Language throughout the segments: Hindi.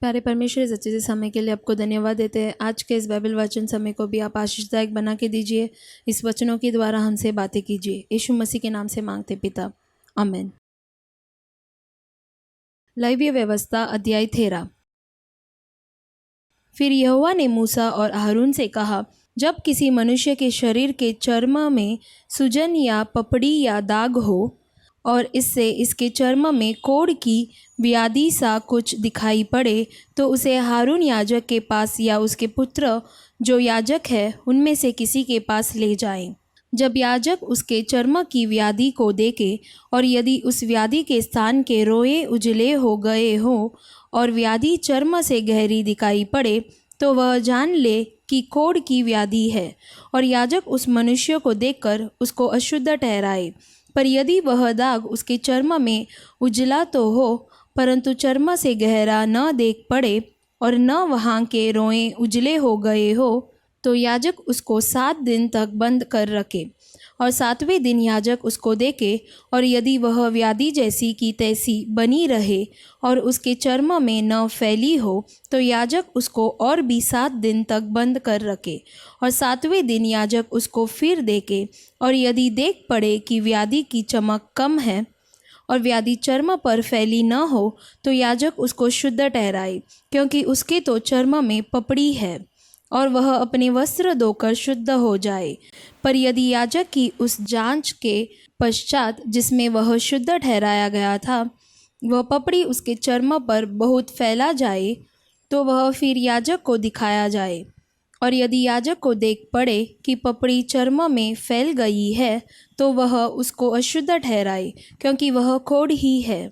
प्यारे परमेश्वर, इस अच्छे से समय के लिए आपको धन्यवाद देते हैं। आज के इस बाइबल वचन समय को भी आप आशीषदायक बना के दीजिए। इस वचनों के द्वारा हमसे बातें कीजिए। यीशु मसीह के नाम से मांगते पिता, आमीन। लेवीय व्यवस्था अध्याय 13। फिर यहोवा ने मूसा और हारून से कहा, जब किसी मनुष्य के शरीर के चर्म में सूजन या पपड़ी या दाग हो और इससे इसके चर्म में कोढ़ की व्याधि सा कुछ दिखाई पड़े, तो उसे हारून याजक के पास या उसके पुत्र जो याजक है उनमें से किसी के पास ले जाएं। जब याजक उसके चर्म की व्याधि को देखे और यदि उस व्याधि के स्थान के रोए उजले हो गए हो और व्याधि चर्म से गहरी दिखाई पड़े, तो वह जान ले कि कोढ़ की व्याधि है, और याजक उस मनुष्य को देखकर उसको अशुद्ध ठहराए। पर यदि वह दाग उसके चर्म में उजला तो हो, परंतु चर्म से गहरा न देख पड़े और न वहाँ के रोए उजले हो गए हो, तो याजक उसको 7 दिन तक बंद कर रखे, और 7वें दिन याजक उसको देखे, और यदि वह व्याधि जैसी की तैसी बनी रहे और उसके चर्म में न फैली हो, तो याजक उसको और भी 7 दिन तक बंद कर रखे, और 7वें दिन याजक उसको फिर देखे, और यदि देख पड़े कि व्याधि की चमक कम है और व्याधि चर्म पर फैली न हो, तो याजक उसको शुद्ध ठहराए, क्योंकि उसके तो चर्म में पपड़ी है, और वह अपने वस्त्र धोकर शुद्ध हो जाए। पर यदि याजक की उस जांच के पश्चात जिसमें वह शुद्ध ठहराया गया था, वह पपड़ी उसके चर्म पर बहुत फैला जाए, तो वह फिर याजक को दिखाया जाए। और यदि याजक को देख पड़े कि पपड़ी चर्म में फैल गई है, तो वह उसको अशुद्ध ठहराए, क्योंकि वह कोढ़ ही है।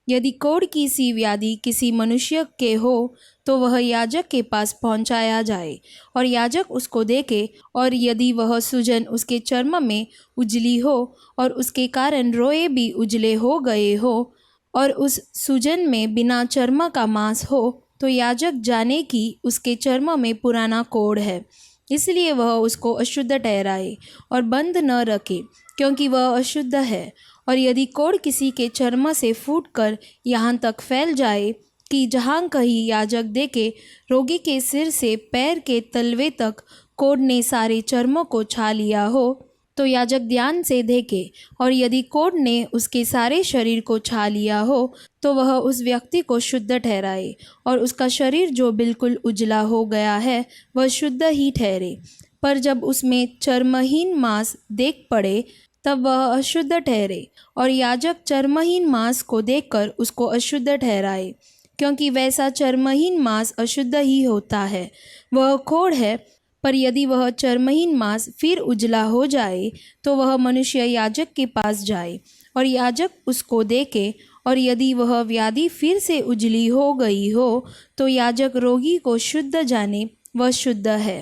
यदि कोढ़ की सी व्याधि किसी मनुष्य के हो, तो वह याजक के पास पहुंचाया जाए, और याजक उसको देखे, और यदि वह सूजन उसके चर्म में उजली हो और उसके कारण रोए भी उजले हो गए हो, और उस सूजन में बिना चर्म का मांस हो, तो याजक जाने कि उसके चर्म में पुराना कोढ़ है, इसलिए वह उसको अशुद्ध ठहराए और बंद न रखे, क्योंकि वह अशुद्ध है। और यदि कोढ़ किसी के चर्म से फूटकर यहाँ तक फैल जाए कि जहाँ कहीं याजक देखे रोगी के सिर से पैर के तलवे तक कोढ़ ने सारे चर्म को छा लिया हो, तो याजक ध्यान से देखे, और यदि कोढ़ ने उसके सारे शरीर को छा लिया हो, तो वह उस व्यक्ति को शुद्ध ठहराए, और उसका शरीर जो बिल्कुल उजला हो गया है वह शुद्ध ही ठहरे। पर जब उसमें चर्महीन मांस देख पड़े, तब वह अशुद्ध ठहरे, और याजक चर्महीन मांस को देखकर उसको अशुद्ध ठहराए, क्योंकि वैसा चर्महीन मांस अशुद्ध ही होता है, वह कोढ़ है। पर यदि वह चर्महीन मांस फिर उजला हो जाए, तो वह मनुष्य याजक के पास जाए, और याजक उसको देखे, और यदि वह व्याधि फिर से उजली हो गई हो, तो याजक रोगी को शुद्ध जाने वह शुद्ध है।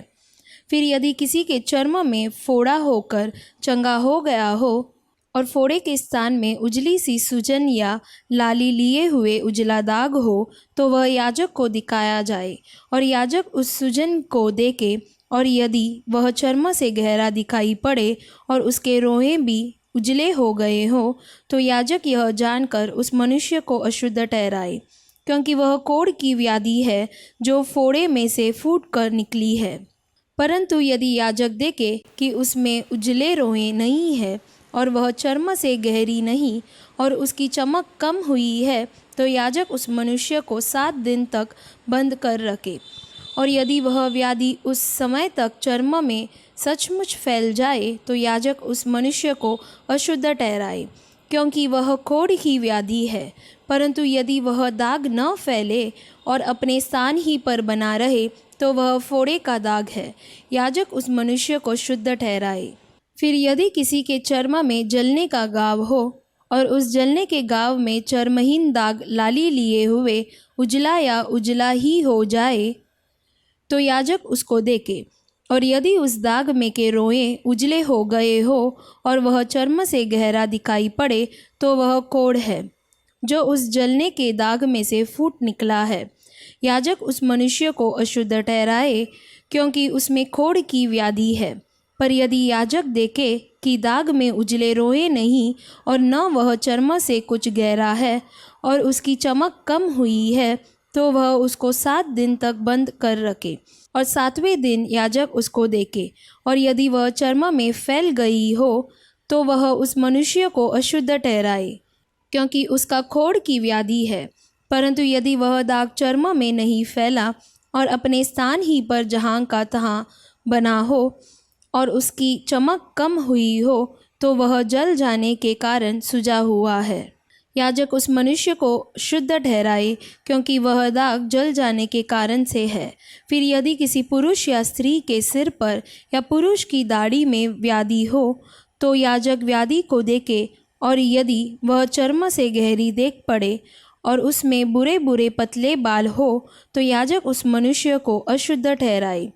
फिर यदि किसी के चर्म में फोड़ा होकर चंगा हो गया हो और फोड़े के स्थान में उजली सी सूजन या लाली लिए हुए उजला दाग हो, तो वह याजक को दिखाया जाए, और याजक उस सूजन को देखे, और यदि वह चर्म से गहरा दिखाई पड़े और उसके रोए भी उजले हो गए हो, तो याजक यह जानकर उस मनुष्य को अशुद्ध ठहराए, क्योंकि वह कोढ़ की व्याधि है जो फोड़े में से फूटकर निकली है। परंतु यदि याजक देखे कि उसमें उजले रोए नहीं है और वह चर्म से गहरी नहीं और उसकी चमक कम हुई है, तो याजक उस मनुष्य को 7 दिन तक बंद कर रखे। और यदि वह व्याधि उस समय तक चर्म में सचमुच फैल जाए, तो याजक उस मनुष्य को अशुद्ध ठहराए, क्योंकि वह कोढ़ की व्याधि है। परंतु यदि वह दाग न फैले और अपने स्थान ही पर बना रहे, तो वह फोड़े का दाग है, याजक उस मनुष्य को शुद्ध ठहराए। फिर यदि किसी के चर्म में जलने का घाव हो और उस जलने के घाव में चर्महीन दाग लाली लिए हुए उजला या उजला ही हो जाए, तो याजक उसको देखे, और यदि उस दाग में के रोए उजले हो गए हो और वह चर्म से गहरा दिखाई पड़े, तो वह कोढ़ है जो उस जलने के दाग में से फूट निकला है। याजक उस मनुष्य को अशुद्ध ठहराए, क्योंकि उसमें कोढ़ की व्याधि है। पर यदि याजक देखे कि दाग में उजले रोए नहीं और न वह चर्म से कुछ गहरा है और उसकी चमक कम हुई है, तो वह उसको 7 दिन तक बंद कर रखे, और 7वें दिन याजक उसको देखे, और यदि वह चर्म में फैल गई हो तो वह उस मनुष्य को अशुद्ध ठहराए, क्योंकि उसका खोड़ की व्याधि है। परंतु यदि वह दाग चर्म में नहीं फैला और अपने स्थान ही पर जहाँ का तहाँ बना हो और उसकी चमक कम हुई हो, तो वह जल जाने के कारण सूजा हुआ है। याजक उस मनुष्य को शुद्ध ठहराए, क्योंकि वह दाग जल जाने के कारण से है। फिर यदि किसी पुरुष या स्त्री के सिर पर या पुरुष की दाढ़ी में व्याधि हो, तो याजक व्याधि को देखे, और यदि वह चर्म से गहरी देख पड़े और उसमें बुरे बुरे पतले बाल हो, तो याजक उस मनुष्य को अशुद्ध ठहराए।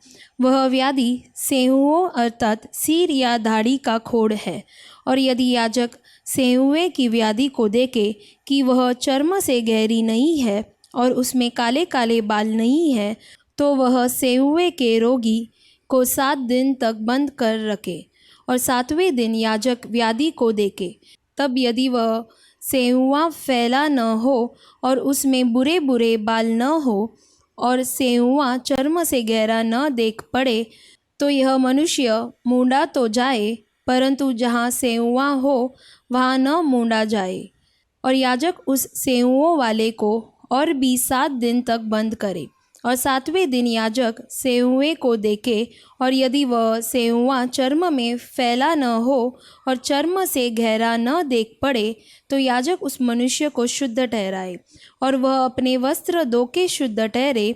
वह व्याधि सेहुओं अर्थात सिर या दाढ़ी का खोड़ है। और यदि याजक सेहुए की व्याधि को देखे कि वह चर्म से गहरी नहीं है और उसमें काले काले बाल नहीं है, तो वह सेहुए के रोगी को 7 दिन तक बंद कर रखे, और 7वें दिन याजक व्याधि को देखे। तब यदि वह सेहुआ फैला न हो और उसमें बुरे बुरे बाल न हो और सेहुआ चर्म से गहरा न देख पड़े, तो यह मनुष्य मूंडा तो जाए, परंतु जहाँ सेहुआ हो वहाँ न मूंडा जाए। और याजक उस सेहुओं वाले को और भी 7 दिन तक बंद करे, और 7वें दिन याजक सेहुए को देखे, और यदि वह सेहुआ चर्म में फैला न हो और चर्म से गहरा न देख पड़े, तो याजक उस मनुष्य को शुद्ध ठहराए, और वह अपने वस्त्र धो के शुद्ध ठहरे।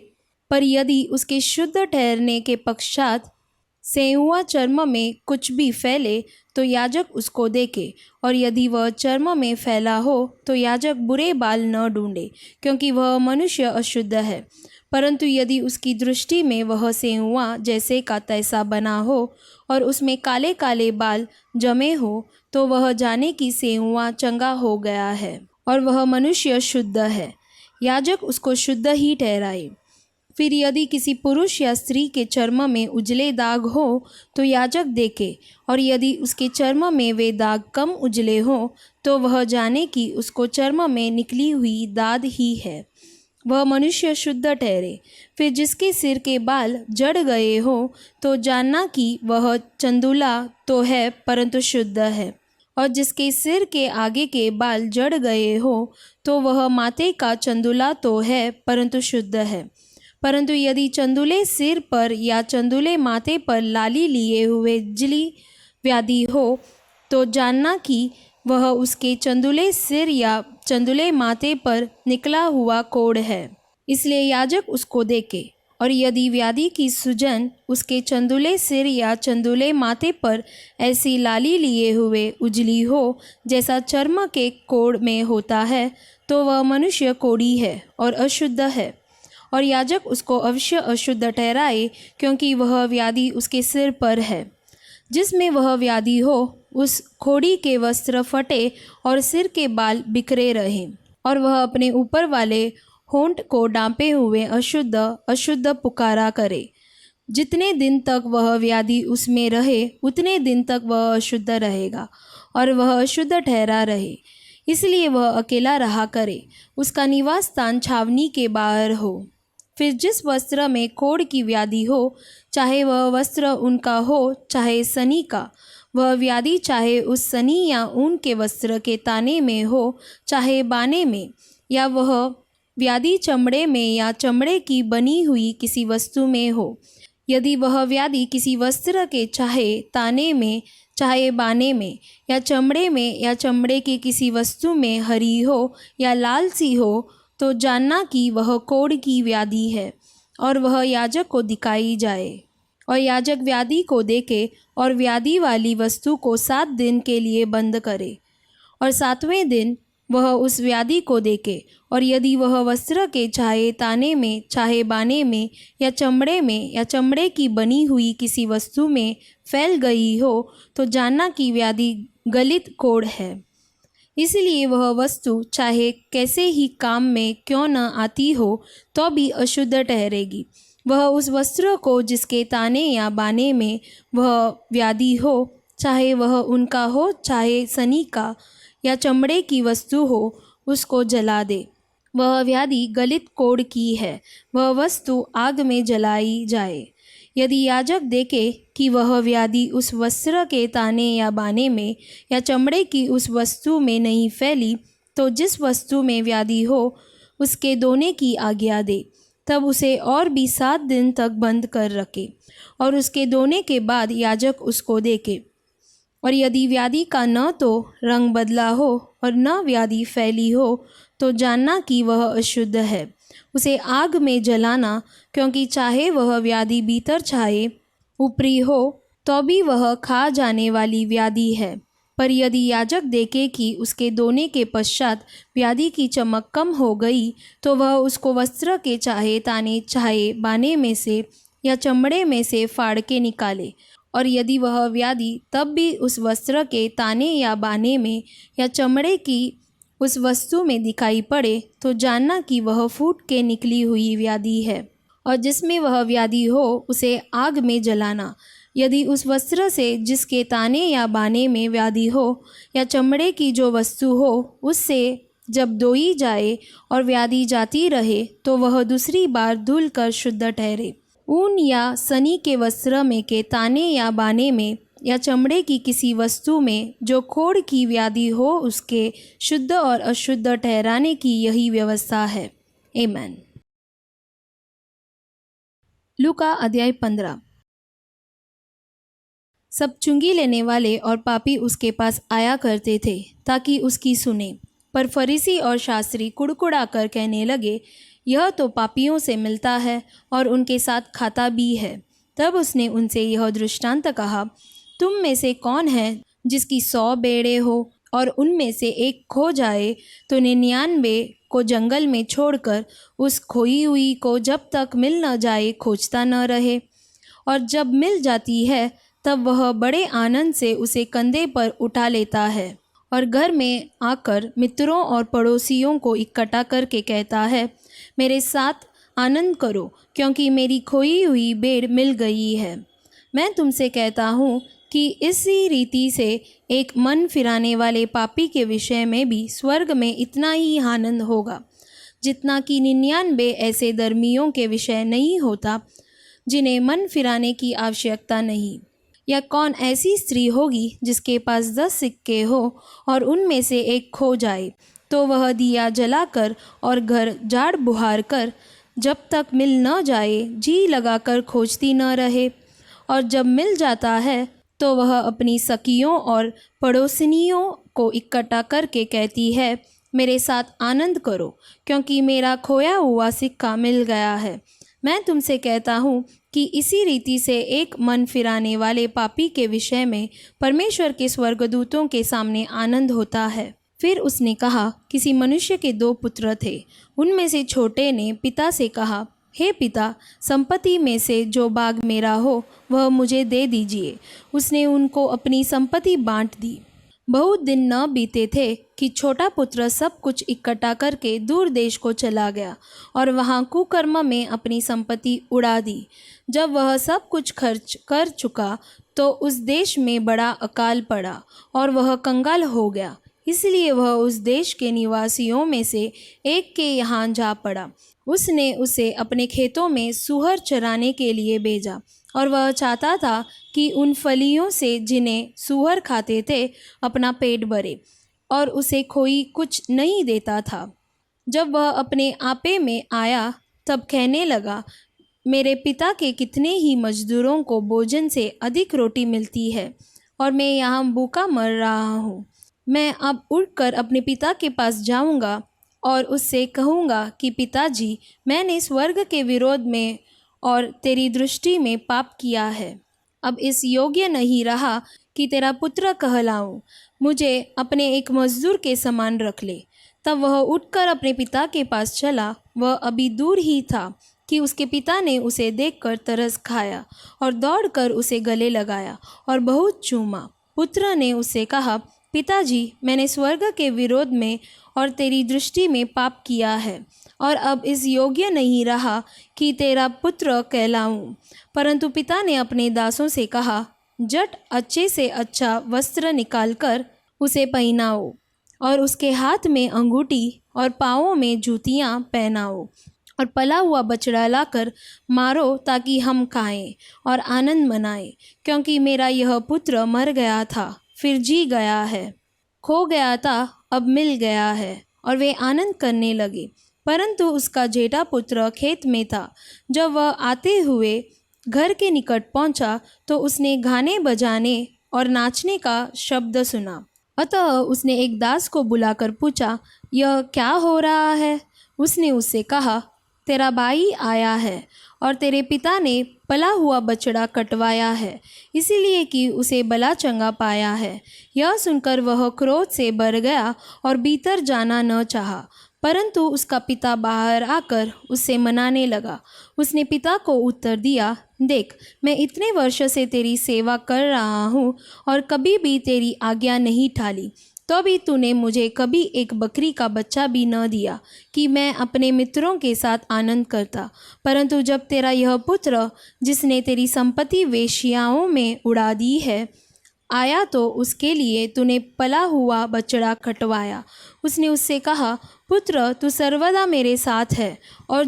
पर यदि उसके शुद्ध ठहरने के पश्चात सेहुआ चर्म में कुछ भी फैले, तो याजक उसको देखे, और यदि वह चर्म में फैला हो तो याजक बुरे बाल न ढूंढे, क्योंकि वह मनुष्य अशुद्ध है। परंतु यदि उसकी दृष्टि में वह सेहुआ जैसे का तैसा बना हो और उसमें काले काले बाल जमे हो, तो वह जाने की सेहुआ चंगा हो गया है और वह मनुष्य शुद्ध है। याजक उसको शुद्ध ही ठहराए। फिर यदि किसी पुरुष या स्त्री के चर्म में उजले दाग हो, तो याजक देखे, और यदि उसके चर्म में वे दाग कम उजले हो, तो वह जाने कि उसको चर्म में निकली हुई दाद ही है, वह मनुष्य शुद्ध ठहरे। फिर जिसके सिर के बाल जड़ गए हो, तो जानना कि वह चंदुला तो है परंतु शुद्ध है, और जिसके सिर के आगे के बाल जड़ गए हो, तो वह माथे का चंदुला तो है परंतु शुद्ध है। परंतु यदि चंदुले सिर पर या चंदुले माथे पर लाली लिए हुए जली व्याधि हो, तो जानना कि वह उसके चंदुले सिर या चंदुले माथे पर निकला हुआ कोढ़ है, इसलिए याजक उसको देखे। और यदि व्याधि की सूजन उसके चंदुले सिर या चंदुले माथे पर ऐसी लाली लिए हुए उजली हो जैसा चर्म के कोढ़ में होता है, तो वह मनुष्य कोढ़ी है और अशुद्ध है, और याजक उसको अवश्य अशुद्ध ठहराए, क्योंकि वह व्याधि उसके सिर पर है। जिसमें वह व्याधि हो उस खोड़ी के वस्त्र फटे और सिर के बाल बिखरे रहें, और वह अपने ऊपर वाले होंठ को डांपे हुए अशुद्ध अशुद्ध पुकारा करे। जितने दिन तक वह व्याधि उसमें रहे उतने दिन तक वह अशुद्ध रहेगा और वह अशुद्ध ठहरा रहे, इसलिए वह अकेला रहा करे, उसका निवास स्थान छावनी के बाहर हो। फिर जिस वस्त्र में कोढ़ की व्याधि हो, चाहे वह वस्त्र उनका हो चाहे सनी का, वह व्याधि चाहे उस सनी या ऊन के वस्त्र के ताने में हो चाहे बाने में, या वह व्याधि चमड़े में या चमड़े की बनी हुई किसी वस्तु में हो, यदि वह व्याधि किसी वस्त्र के चाहे ताने में चाहे बाने में या चमड़े में या चमड़े की किसी वस्तु में हरी हो या लाल सी हो, तो जानना कि वह कोढ़ की व्याधि है और वह याजक को दिखाई जाए। और याजक व्याधि को देखे और व्याधि वाली वस्तु को 7 दिन के लिए बंद करे, और 7वें दिन वह उस व्याधि को देखे, और यदि वह वस्त्र के चाहे ताने में चाहे बाने में या चमड़े की बनी हुई किसी वस्तु में फैल गई हो, तो जानना कि व्याधि गलित कोढ़ है। इसलिए वह वस्तु चाहे कैसे ही काम में क्यों न आती हो तो भी अशुद्ध ठहरेगी। वह उस वस्त्र को जिसके ताने या बाने में वह व्याधि हो, चाहे वह उनका हो चाहे सनी का या चमड़े की वस्तु हो, उसको जला दे। वह व्याधि गलित कोढ़ की है, वह वस्तु आग में जलाई जाए। यदि याजक देखे कि वह व्याधि उस वस्त्र के ताने या बाने में या चमड़े की उस वस्तु में नहीं फैली, तो जिस वस्तु में व्याधि हो उसके धोने की आज्ञा दे। तब उसे और भी 7 दिन तक बंद कर रखे, और उसके धोने के बाद याजक उसको देखे। और यदि व्याधि का न तो रंग बदला हो और न व्याधि फैली हो, तो जानना कि वह अशुद्ध है। उसे आग में जलाना, क्योंकि चाहे वह व्याधि भीतर चाहे ऊपरी हो, तो भी वह खा जाने वाली व्याधि है। पर यदि याजक देखे कि उसके धोने के पश्चात व्याधि की चमक कम हो गई, तो वह उसको वस्त्र के चाहे ताने चाहे बाने में से या चमड़े में से फाड़ के निकाले। और यदि वह व्याधि तब भी उस वस्त्र के ताने या बाने में या चमड़े की उस वस्तु में दिखाई पड़े, तो जानना कि वह फूट के निकली हुई व्याधि है। और जिसमें वह व्याधि हो उसे आग में जलाना। यदि उस वस्त्र से जिसके ताने या बाने में व्याधि हो या चमड़े की जो वस्तु हो उससे जब धोई जाए और व्याधि जाती रहे, तो वह दूसरी बार धुल कर शुद्ध ठहरे। ऊन या सनी के वस्त्र में के ताने या बाने में या चमड़े की किसी वस्तु में जो खोड़ की व्याधि हो उसके शुद्ध और अशुद्ध ठहराने की यही व्यवस्था है। आमीन। लूका अध्याय 15। सब चुंगी लेने वाले और पापी उसके पास आया करते थे ताकि उसकी सुने। पर फरीसी और शास्त्री कुड़कुड़ाकर कहने लगे, यह तो पापियों से मिलता है और उनके साथ खाता भी है। तब उसने उनसे यह दृष्टांत कहा, तुम में से कौन है जिसकी 100 भेड़ें हो और उनमें से एक खो जाए, तो 99 को जंगल में छोड़कर उस खोई हुई को जब तक मिल न जाए खोजता न रहे। और जब मिल जाती है तब वह बड़े आनंद से उसे कंधे पर उठा लेता है और घर में आकर मित्रों और पड़ोसियों को इकट्ठा करके कहता है, मेरे साथ आनंद करो, क्योंकि मेरी खोई हुई भेड़ मिल गई है। मैं तुमसे कहता हूँ कि इसी रीति से एक मन फिराने वाले पापी के विषय में भी स्वर्ग में इतना ही आनंद होगा, जितना कि 99 ऐसे धर्मियों के विषय नहीं होता जिन्हें मन फिराने की आवश्यकता नहीं। या कौन ऐसी स्त्री होगी जिसके पास 10 सिक्के हो और उनमें से एक खो जाए, तो वह दिया जलाकर और घर झाड़ बुहार कर जब तक मिल न जाए जी लगाकर खोजती न रहे। और जब मिल जाता है तो वह अपनी सखियों और पड़ोसिनियों को इकट्ठा करके कहती है, मेरे साथ आनंद करो, क्योंकि मेरा खोया हुआ सिक्का मिल गया है। मैं तुमसे कहता हूँ कि इसी रीति से एक मन फिराने वाले पापी के विषय में परमेश्वर के स्वर्गदूतों के सामने आनंद होता है। फिर उसने कहा, किसी मनुष्य के 2 पुत्र थे। उनमें से छोटे ने पिता से कहा, हे पिता, संपत्ति में से जो भाग मेरा हो वह मुझे दे दीजिए। उसने उनको अपनी संपत्ति बांट दी। बहुत दिन न बीते थे कि छोटा पुत्र सब कुछ इकट्ठा करके दूर देश को चला गया और वहाँ कुकर्म में अपनी संपत्ति उड़ा दी। जब वह सब कुछ खर्च कर चुका तो उस देश में बड़ा अकाल पड़ा और वह कंगाल हो गया। इसलिए वह उस देश के निवासियों में से एक के यहाँ जा पड़ा। उसने उसे अपने खेतों में सूअर चराने के लिए भेजा और वह चाहता था कि उन फलियों से जिन्हें सूअर खाते थे अपना पेट भरे, और उसे कोई कुछ नहीं देता था। जब वह अपने आपे में आया तब कहने लगा, मेरे पिता के कितने ही मजदूरों को भोजन से अधिक रोटी मिलती है और मैं यहाँ भूखा मर रहा हूँ। मैं अब उठकर अपने पिता के पास जाऊँगा और उससे कहूँगा कि पिताजी, मैंने स्वर्ग के विरोध में और तेरी दृष्टि में पाप किया है। अब इस योग्य नहीं रहा कि तेरा पुत्र कहलाऊँ। मुझे अपने एक मजदूर के समान रख ले। तब वह उठकर अपने पिता के पास चला। वह अभी दूर ही था कि उसके पिता ने उसे देखकर तरस खाया और दौड़कर उसे गले लगाया और बहुत चूमा। पुत्र ने उससे कहा, पिताजी, मैंने स्वर्ग के विरोध में और तेरी दृष्टि में पाप किया है और अब इस योग्य नहीं रहा कि तेरा पुत्र कहलाऊं। परंतु पिता ने अपने दासों से कहा, झट अच्छे से अच्छा वस्त्र निकालकर उसे पहनाओ और उसके हाथ में अंगूठी और पाँवों में जूतियाँ पहनाओ, और पला हुआ बछड़ा लाकर मारो ताकि हम खाएं और आनंद मनाएं, क्योंकि मेरा यह पुत्र मर गया था फिर जी गया है, खो गया था अब मिल गया है। और वे आनंद करने लगे। परंतु उसका जेठा पुत्र खेत में था। जब वह आते हुए घर के निकट पहुंचा तो उसने गाने बजाने और नाचने का शब्द सुना। अतः उसने एक दास को बुलाकर पूछा, यह क्या हो रहा है? उसने उससे कहा, तेरा भाई आया है और तेरे पिता ने पला हुआ बछड़ा कटवाया है, इसीलिए कि उसे भला चंगा पाया है। यह सुनकर वह क्रोध से भर गया और भीतर जाना न चाहा, परंतु उसका पिता बाहर आकर उससे मनाने लगा। उसने पिता को उत्तर दिया, देख, मैं इतने वर्ष से तेरी सेवा कर रहा हूँ और कभी भी तेरी आज्ञा नहीं टाली, तो भी तूने मुझे कभी एक बकरी का बच्चा भी न दिया कि मैं अपने मित्रों के साथ आनंद करता। परंतु जब तेरा यह पुत्र, जिसने तेरी संपत्ति वेश्याओं में उड़ा दी है, आया तो उसके लिए तूने पला हुआ बछड़ा कटवाया। उसने उससे कहा, पुत्र, तू सर्वदा मेरे साथ है और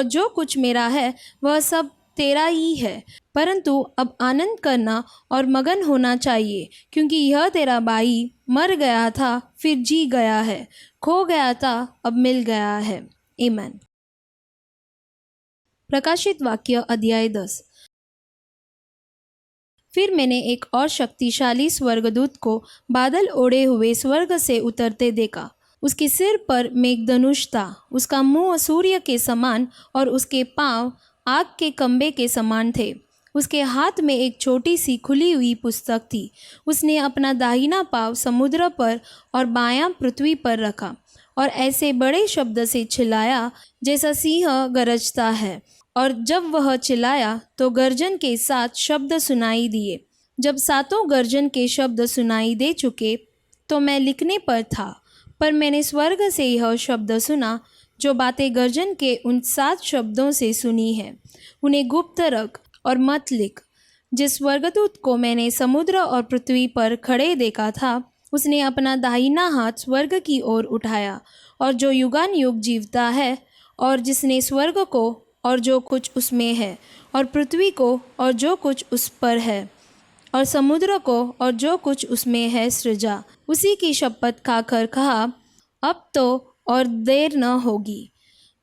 जो कुछ मेरा है वह सब तेरा ही है, परंतु अब आनंद करना और मगन होना चाहिए, क्योंकि यह तेरा भाई मर गया था फिर जी गया है, खो गया था अब मिल गया है। आमीन। प्रकाशित वाक्य अध्याय 10। फिर मैंने एक और शक्तिशाली स्वर्गदूत को बादल ओढ़े हुए स्वर्ग से उतरते देखा। उसके सिर पर मेघधनुष था, उसका मुंह सूर्य के समान और उसके पांव आग के खंभे के समान थे। उसके हाथ में एक छोटी सी खुली हुई पुस्तक थी। उसने अपना दाहिना पाँव समुद्र पर और बायां पृथ्वी पर रखा और ऐसे बड़े शब्द से चिल्लाया जैसा सिंह गरजता है। और जब वह चिल्लाया तो गर्जन के 7 शब्द सुनाई दिए। जब 7 गर्जन के शब्द सुनाई दे चुके तो मैं लिखने पर था, पर मैंने स्वर्ग से यह शब्द सुना, जो बातें गर्जन के उन 7 शब्दों से सुनी है, उन्हें गुप्त रख और मत लिख। जिस स्वर्गदूत को मैंने समुद्र और पृथ्वी पर खड़े देखा था, उसने अपना दाहिना हाथ स्वर्ग की ओर उठाया, और जो युगानुयुग जीवता है, और जिसने स्वर्ग को और जो कुछ उसमें है, और पृथ्वी को और जो कुछ उस पर है, और समुद्र को और जो कुछ उसमें है सृजा, उसी की शपथ खाकर कहा, अब तो और देर न होगी,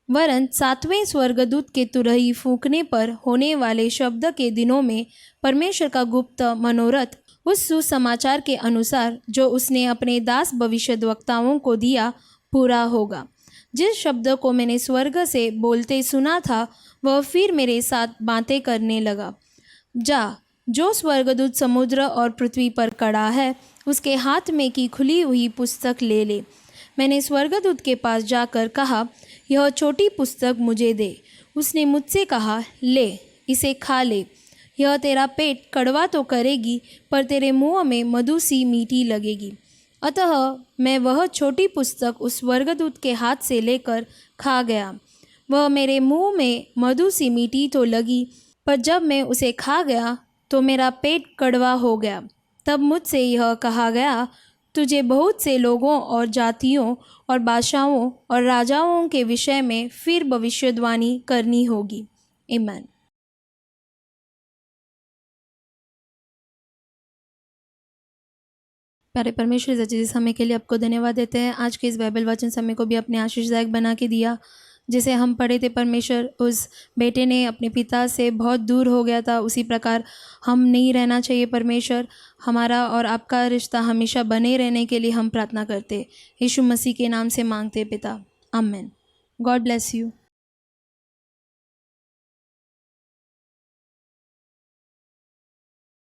वरन 7वें स्वर्गदूत के तुरही फूंकने पर होने वाले शब्द के दिनों में परमेश्वर का गुप्त मनोरथ उस सुसमाचार के अनुसार जो उसने अपने दास भविष्यद्वक्ताओं को दिया पूरा होगा। जिस शब्द को मैंने स्वर्ग से बोलते सुना था, वह फिर मेरे साथ बातें करने लगा, जा, जो स्वर्गदूत समुद्र और पृथ्वी पर खड़ा है, उसके हाथ में की खुली हुई पुस्तक ले ले। मैंने स्वर्गदूत के पास जाकर कहा, यह छोटी पुस्तक मुझे दे। उसने मुझसे कहा, ले, इसे खा ले। यह तेरा पेट कड़वा तो करेगी, पर तेरे मुंह में मधु सी मीठी लगेगी। अतः मैं वह छोटी पुस्तक उस स्वर्गदूत के हाथ से लेकर खा गया। वह मेरे मुंह में मधु सी मीठी तो लगी, पर जब मैं उसे खा गया तो मेरा पेट कड़वा हो गया। तब मुझसे यह कहा गया, तुझे बहुत से लोगों और जातियों और भाषाओं और राजाओं के विषय में फिर भविष्यवाणी करनी होगी। आमीन। प्यारे परमेश्वर जी, इस समय के लिए आपको धन्यवाद देते हैं। आज के इस बाइबल वचन समय को भी अपने आशीषदायक बना के दिया। जिसे हम पढ़े थे, परमेश्वर उस बेटे ने अपने पिता से बहुत दूर हो गया था, उसी प्रकार हम नहीं रहना चाहिए। परमेश्वर, हमारा और आपका रिश्ता हमेशा बने रहने के लिए हम प्रार्थना करते, यीशु मसीह के नाम से मांगते पिता, आमीन। God bless you.